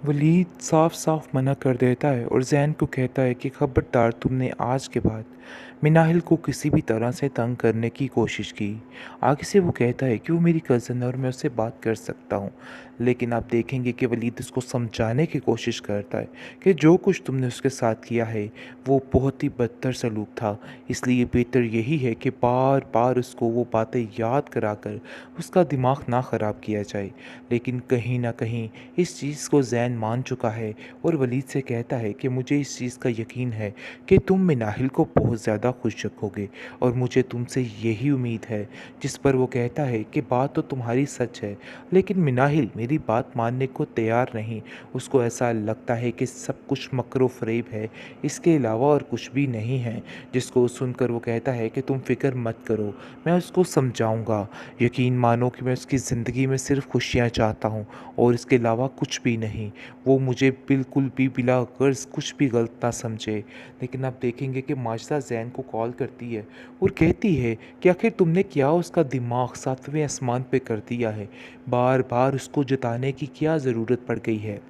वलीद साफ साफ मना कर देता है और जैन को कहता है कि खबरदार, तुमने आज के बाद मिनाहिल को किसी भी तरह से तंग करने की कोशिश की। आगे से वो कहता है कि वो मेरी कज़न है और मैं उससे बात कर सकता हूँ। लेकिन आप देखेंगे कि वलीद उसको समझाने की कोशिश करता है कि जो कुछ तुमने उसके साथ किया है वो बहुत ही बदतर सलूक था, इसलिए बेहतर यही है कि बार बार उसको वो बातें याद करा कर उसका दिमाग ना ख़राब किया जाए। लेकिन कहीं ना कहीं इस चीज़ को जैन मान चुका है और वलीद से कहता है कि मुझे इस चीज़ का यकीन है कि तुम मिनाहिल को बहुत ज़्यादा खुश रखोगे और मुझे तुमसे यही उम्मीद है। जिस पर वो कहता है कि बात तो तुम्हारी सच है, लेकिन मिनाहिल मेरी बात मानने को तैयार नहीं। उसको ऐसा लगता है कि सब कुछ मकरो फ़रेब है, इसके अलावा और कुछ भी नहीं है। जिसको सुनकर वो कहता है कि तुम फ़िक्र मत करो, मैं उसको समझाऊंगा। यकीन मानो कि मैं उसकी ज़िंदगी में सिर्फ़ खुशियाँ चाहता हूँ और इसके अलावा कुछ भी नहीं। वो मुझे बिल्कुल भी बिला गर्ज़ कुछ भी गलत ना समझे। लेकिन आप देखेंगे कि माजिदा ज़ैन को कॉल करती है और कहती है कि आखिर तुमने क्या उसका दिमाग सातवें आसमान पे कर दिया है। बार बार उसको जताने की क्या ज़रूरत पड़ गई है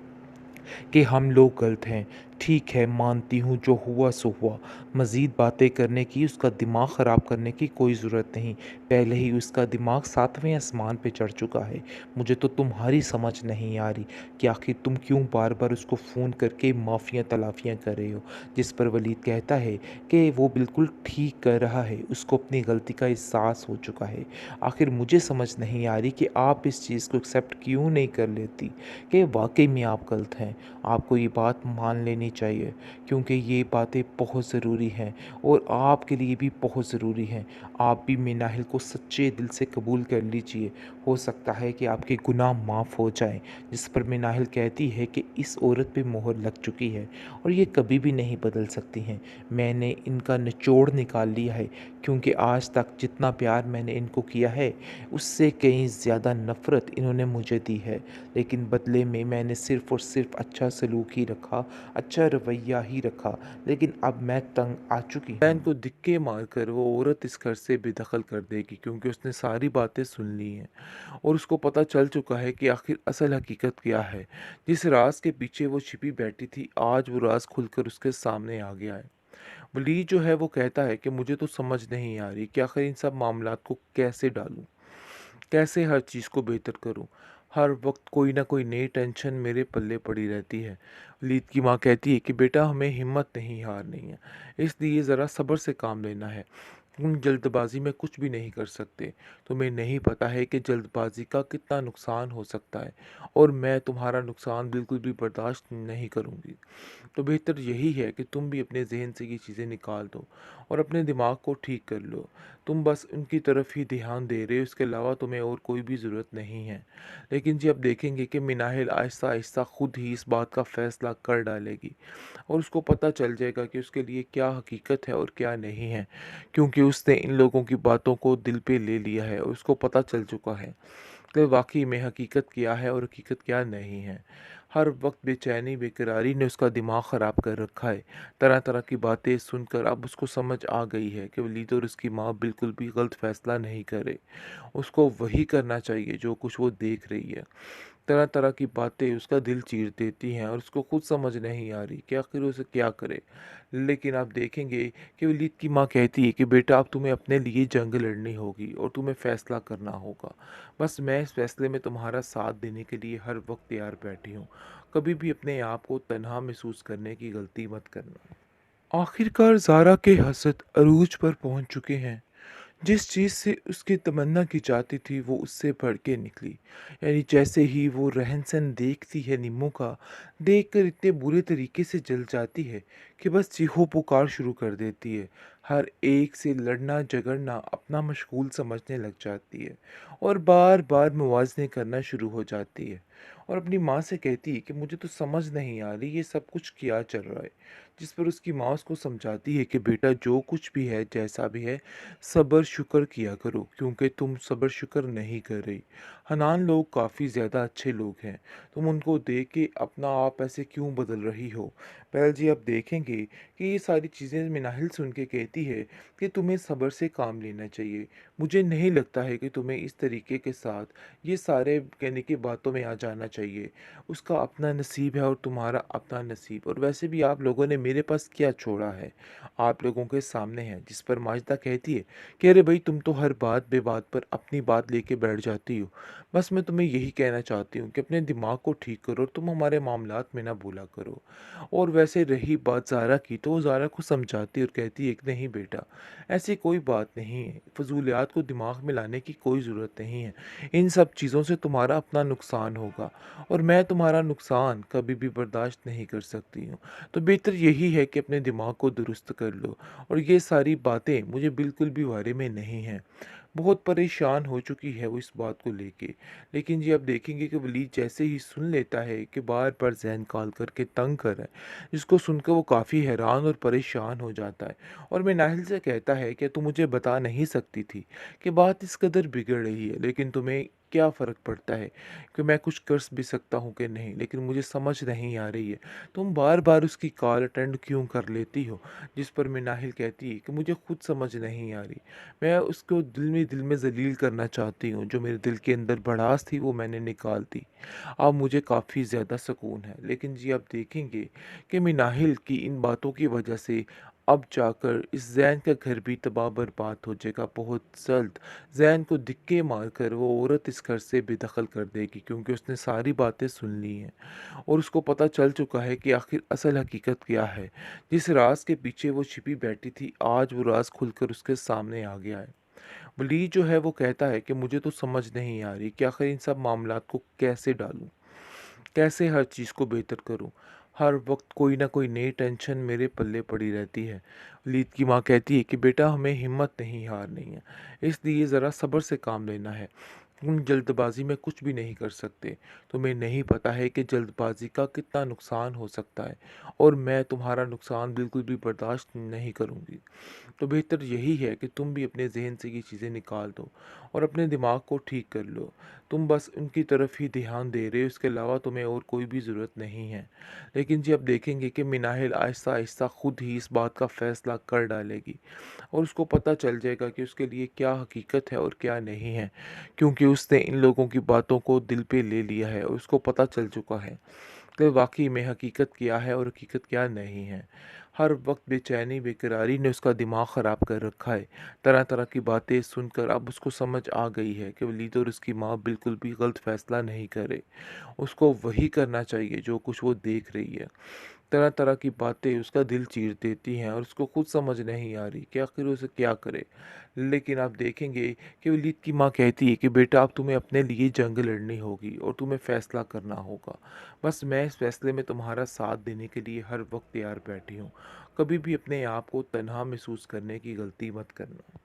कि हम लोग गलत हैं। ठीक है, मानती हूँ, जो हुआ सो हुआ। मज़ीद बातें करने की, उसका दिमाग ख़राब करने की कोई ज़रूरत नहीं। पहले ही उसका दिमाग सातवें आसमान पे चढ़ चुका है। मुझे तो तुम्हारी समझ नहीं आ रही कि आखिर तुम क्यों बार बार उसको फ़ोन करके माफ़ियाँ तलाफ़ियाँ कर रहे हो। जिस पर वलीद कहता है कि वो बिल्कुल ठीक कर रहा है, उसको अपनी गलती का एहसास हो चुका है। आखिर मुझे समझ नहीं आ रही कि आप इस चीज़ को एक्सेप्ट क्यों नहीं कर लेती कि वाकई में आप गलत हैं। आपको ये बात मान लेनी चाहिए, क्योंकि ये बातें बहुत ज़रूरी हैं और आपके लिए भी बहुत ज़रूरी हैं। आप भी मिनाहिल को सच्चे दिल से कबूल कर लीजिए। हो सकता है कि आपके गुनाह माफ़ हो जाएं। जिस पर मिनाहिल कहती है कि इस औरत पे मोहर लग चुकी है और ये कभी भी नहीं बदल सकती हैं। मैंने इनका निचोड़ निकाल लिया है, क्योंकि आज तक जितना प्यार मैंने इनको किया है उससे कहीं ज़्यादा नफ़रत इन्होंने मुझे दी है। लेकिन बदले में मैंने सिर्फ़ और सिर्फ़ अच्छा सलूक ही रखा, अच्छा रवैया ही रखा। लेकिन अब मैं तंग आ चुकी हूँ। को धिक्के मारकर वो औरत इस घर से बेदखल कर देगी, क्योंकि उसने सारी बातें सुन ली हैं और उसको पता चल चुका है कि आखिर असल हकीकत क्या है। जिस राज के पीछे वो छिपी बैठी थी, आज वो राज खुलकर उसके सामने आ गया है। वली जो है वो कहता है कि मुझे तो समझ नहीं आ रही कि आखिर इन सब मामलात को कैसे डालूं, कैसे हर चीज़ को बेहतर करूं। हर वक्त कोई ना कोई नई टेंशन मेरे पल्ले पड़ी रहती है। वलीद की माँ कहती है कि बेटा, हमें हिम्मत नहीं हारनी है, इसलिए ज़रा सब्र से काम लेना है। तुम जल्दबाजी में कुछ भी नहीं कर सकते। तुम्हें नहीं पता है कि जल्दबाजी का कितना नुकसान हो सकता है, और मैं तुम्हारा नुकसान बिल्कुल भी बर्दाश्त नहीं करूँगी। तो बेहतर यही है कि तुम भी अपने जहन से ये चीज़ें निकाल दो और अपने दिमाग को ठीक कर लो। तुम बस उनकी तरफ ही ध्यान दे रहे हो, इसके अलावा तुम्हें और कोई भी ज़रूरत नहीं है। लेकिन जी, अब देखेंगे कि मिनाहिल आहिस्ता आहिस्ता खुद ही इस बात का फ़ैसला कर डालेगी और उसको पता चल जाएगा कि उसके लिए क्या हकीकत है और क्या नहीं है, क्योंकि उसने इन लोगों की बातों को दिल पे ले लिया है और उसको पता चल चुका है कि वाकई में हकीकत क्या है और हकीकत क्या नहीं है। हर वक्त बेचैनी बेकरारी ने उसका दिमाग ख़राब कर रखा है। तरह तरह की बातें सुनकर अब उसको समझ आ गई है कि वलीद और उसकी माँ बिल्कुल भी गलत फ़ैसला नहीं करे। उसको वही करना चाहिए जो कुछ वो देख रही है। तरह तरह की बातें उसका दिल चीर देती हैं और उसको खुद समझ नहीं आ रही कि आखिर उसे क्या करे। लेकिन आप देखेंगे कि वलीद की माँ कहती है कि बेटा, अब तुम्हें अपने लिए जंग लड़नी होगी और तुम्हें फ़ैसला करना होगा। बस मैं इस फैसले में तुम्हारा साथ देने के लिए हर वक्त तैयार बैठी हूँ। कभी भी अपने आप को तन्हा महसूस करने की गलती मत करना। आखिरकार ज़ारा के हसद अरूज पर पहुंच चुके हैं। जिस चीज़ से उसकी तमन्ना की जाती थी वो उससे बढ़ के निकली। यानी जैसे ही वो रहन-सहन देखती है निम्मों का, देखकर इतने बुरे तरीके से जल जाती है कि बस चीखो-पुकार शुरू कर देती है। हर एक से लड़ना झगड़ना अपना मशगूल समझने लग जाती है और बार-बार मुवाज़ने करना शुरू हो जाती है और अपनी माँ से कहती है कि मुझे तो समझ नहीं आ रही ये सब कुछ क्या चल रहा है। जिस पर उसकी माँ उसको समझाती है कि बेटा, जो कुछ भी है, जैसा भी है, सब्र शुक्र किया करो, क्योंकि तुम सब्र शुक्र नहीं कर रही। हनान लोग काफ़ी ज़्यादा अच्छे लोग हैं, तुम उनको देख के अपना आप ऐसे क्यों बदल रही हो। पहल जी, अब देखेंगे कि ये सारी चीज़ें मिनाहिल सुन के कहती है कि तुम्हें सब्र से काम लेना चाहिए। मुझे नहीं लगता है कि तुम्हें इस तरीके के साथ ये सारे कहने की बातों में आ जाना जाना चाहिए। उसका अपना नसीब है और तुम्हारा अपना नसीब, और वैसे भी आप लोगों ने मेरे पास क्या छोड़ा है? आप लोगों के सामने है। जिस पर माजिदा कहती है कि अरे भाई, तुम तो हर बात बेबात पर अपनी बात लेके बैठ जाती हो। बस मैं तुम्हें यही कहना चाहती हूँ कि अपने दिमाग को ठीक करो और तुम हमारे मामलात में ना बोला करो। और वैसे रही बात ज़ारा की, तो वो ज़ारा को समझाती और कहती है कि नहीं बेटा, ऐसी कोई बात नहीं है, फजूलियात को दिमाग में लाने की कोई ज़रूरत नहीं है। इन सब चीज़ों से तुम्हारा अपना नुकसान होगा, और मैं तुम्हारा नुकसान कभी भी बर्दाश्त नहीं कर सकती हूँ। तो बेहतर यही है कि अपने दिमाग को दुरुस्त कर लो, और ये सारी बातें मुझे बिल्कुल भी बारे में नहीं हैं। बहुत परेशान हो चुकी है वो इस बात को लेके। लेकिन जी, आप देखेंगे कि वलीद जैसे ही सुन लेता है कि बार-बार ज़हन कॉल करके तंग कर रहा है, जिसको सुनकर वो काफ़ी हैरान और परेशान हो जाता है, और मैं नाहिल से कहता है कि तू मुझे बता नहीं सकती थी कि बात इस कदर बिगड़ रही है, लेकिन तुम्हें क्या फ़र्क पड़ता है कि मैं कुछ कर भी सकता हूँ कि नहीं, लेकिन मुझे समझ नहीं आ रही है। तुम बार-बार उसकी कॉल अटेंड क्यों कर लेती हो? जिस पर मैं नाहिल कहती है कि मुझे खुद समझ नहीं आ रही। मैं उसको दिल में ज़लील करना चाहती हूँ, जो मेरे दिल के अंदर भड़ास थी वो मैंने निकाल दी। अब मुझे काफ़ी ज़्यादा सुकून है। लेकिन जी, आप देखेंगे कि मिनाहिल की इन बातों की वजह से अब जाकर इस ज़ैन का घर भी तबाह बर्बाद हो जाएगा। बहुत जल्द ज़ैन को धिक्के मारकर वो औरत इस घर से बेदखल कर देगी, क्योंकि उसने सारी बातें सुन ली हैं और उसको पता चल चुका है कि आखिर असल हकीकत क्या है। जिस राज़ के पीछे वो छिपी बैठी थी, आज वो राज़ खुलकर उसके सामने आ गया है। वली जो है वो कहता है कि मुझे तो समझ नहीं आ रही कि आखिर इन सब मामलात को कैसे डालूं, कैसे हर चीज़ को बेहतर करूं। हर वक्त कोई ना कोई नई टेंशन मेरे पल्ले पड़ी रहती है। वलीद की माँ कहती है कि बेटा, हमें हिम्मत नहीं हारनी है, इसलिए ज़रा सब्र से काम लेना है। तुम जल्दबाजी में कुछ भी नहीं कर सकते। तुम्हें नहीं पता है कि जल्दबाजी का कितना नुकसान हो सकता है, और मैं तुम्हारा नुकसान बिल्कुल भी बर्दाश्त नहीं करूँगी। तो बेहतर यही है कि तुम भी अपने ज़हन से ये चीज़ें निकाल दो और अपने दिमाग को ठीक कर लो। तुम बस उनकी तरफ ही ध्यान दे रहे हो, इसके अलावा तुम्हें और कोई भी ज़रूरत नहीं है। लेकिन जी, अब देखेंगे कि मिनाहिल आहिस्ता आहिस्ता खुद ही इस बात का फ़ैसला कर डालेगी, और उसको पता चल जाएगा कि उसके लिए क्या हकीकत है और क्या नहीं है, क्योंकि उसने इन लोगों की बातों को दिल पे ले लिया है और उसको पता चल चुका है कि वाक़ई में हकीकत क्या है और हकीकत क्या नहीं है। हर वक़्त बेचैनी, बेकरारी ने उसका दिमाग ख़राब कर रखा है। तरह-तरह की बातें सुनकर अब उसको समझ आ गई है कि वलीद और उसकी माँ बिल्कुल भी गलत फ़ैसला नहीं कर रहे। उसको वही करना चाहिए जो कुछ वो देख रही है। तरह-तरह की बातें उसका दिल चीर देती हैं और उसको खुद समझ नहीं आ रही कि आखिर उसे क्या करे। लेकिन आप देखेंगे कि वलीद की माँ कहती है कि बेटा, अब तुम्हें अपने लिए जंग लड़नी होगी और तुम्हें फ़ैसला करना होगा। बस मैं इस फ़ैसले में तुम्हारा साथ देने के लिए हर वक़्त तैयार बैठी हूँ। कभी भी अपने आप को तन्हा महसूस करने की गलती मत करना।